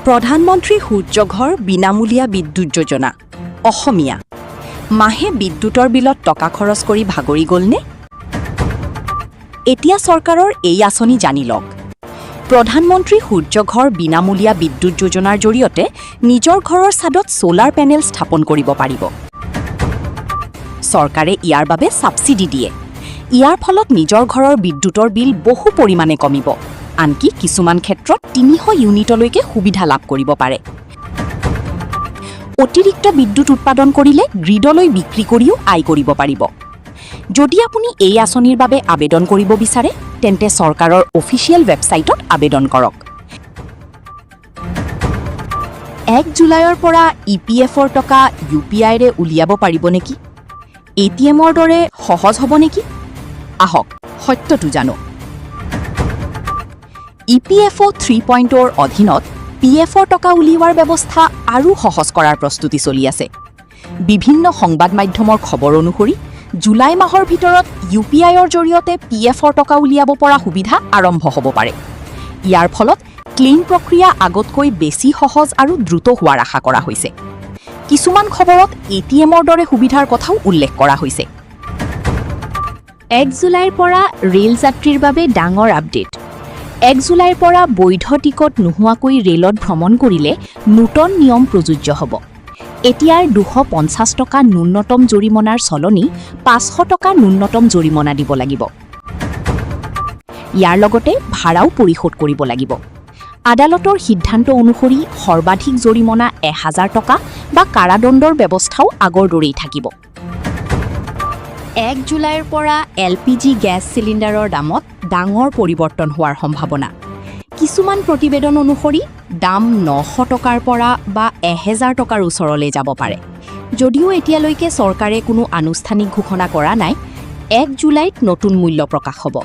প্ৰধানমন্ত্ৰী সূৰ্যঘৰ বিনামূলীয়া বিদ্যুৎ যোজনা অসমীয়া মাহে বিদ্যুতৰ বিলত টকা খৰচ কৰি ভাগৰি গ'লনে? এতিয়া চৰকাৰৰ এই আঁচনি জানি লওক। প্ৰধানমন্ত্ৰী সূৰ্যঘৰ বিনামূলীয়া বিদ্যুৎ যোজনাৰ জৰিয়তে নিজৰ ঘৰৰ ছাদত সোলাৰ পেনেল স্থাপন কৰিব পাৰিব। চৰকাৰে ইয়াৰ বাবে সাবচিডি দিয়ে। ইয়াৰ ফলত নিজৰ ঘৰৰ বিদ্যুতৰ বিল বহু পৰিমাণে কমিব। আনকি কিছুমান ক্ষেত্ৰত ৩০০ ইউনিটলৈকে সুবিধা লাভ কৰিব পাৰে। অতিৰিক্ত বিদ্যুৎ উৎপাদন কৰিলে গ্ৰিডলৈ বিক্ৰী কৰিও আয় কৰিব পাৰিব। যদি আপুনি এই আঁচনিৰ বাবে আবেদন কৰিব বিচাৰে তেন্তে চৰকাৰৰ অফিচিয়েল ৱেবছাইটত আবেদন কৰক। ১ জুলাইৰ পৰা ইপিএফৰ টকা ইউপিআইৰে উলিয়াব পাৰিব নেকি? এটিএমৰ দৰে সহজ হ'ব নেকি? আহক সত্যটো জানো। ইপিএফঅ' 3.0ৰ অধীনত পিএফৰ টকা উলিওৱাৰ ব্যৱস্থা আৰু সহজ কৰাৰ প্ৰস্তুতি চলি আছে। বিভিন্ন সংবাদ মাধ্যমৰ খবৰ অনুসৰি জুলাই মাহৰ ভিতৰত ইউপিআইৰ জৰিয়তে পিএফৰ টকা উলিয়াব পৰা সুবিধা আৰম্ভ হ'ব পাৰে। ইয়াৰ ফলত ক্লেইম প্ৰক্ৰিয়া আগতকৈ বেছি সহজ আৰু দ্ৰুত হোৱাৰ আশা কৰা হৈছে। কিছুমান খবৰত এটিএমৰ দৰে সুবিধাৰ কথাও উল্লেখ কৰা হৈছে। ১ জুলাইৰ পৰা ৰেল যাত্ৰীৰ বাবে ডাঙৰ আপডেট। ১ জুলাইৰ পৰা বৈধ টিকট নোহোৱাকৈ ৰেলত ভ্ৰমণ কৰিলে নতুন নিয়ম প্ৰযোজ্য হ'ব। এতিয়াৰ ২৫০ টকা ন্যূনতম জৰিমনাৰ সলনি ৫০০ টকা ন্যূনতম জৰিমনা দিব লাগিব। ইয়াৰ লগতে ভাড়াও পৰিশোধ কৰিব লাগিব। আদালতৰ সিদ্ধান্ত অনুসৰি সৰ্বাধিক জৰিমনা ১০০০ টকা বা কাৰাদণ্ডৰ ব্যৱস্থাও আগৰ দৰেই থাকিব। ১ জুলাইৰ পৰা এলপিজি গেছ চিলিণ্ডাৰৰ দামত ডাঙৰ পৰিৱৰ্তন হোৱাৰ সম্ভাৱনা। কিছুমান প্ৰতিবেদন অনুসৰি দাম ৯০০ টকাৰ পৰা বা ১০০০ টকাৰ ওচৰলৈ যাব পাৰে। যদিও এতিয়ালৈকে চৰকাৰে কোনো আনুষ্ঠানিক ঘোষণা কৰা নাই, ১ জুলাইত নতুন মূল্য প্ৰকাশ হ'ব।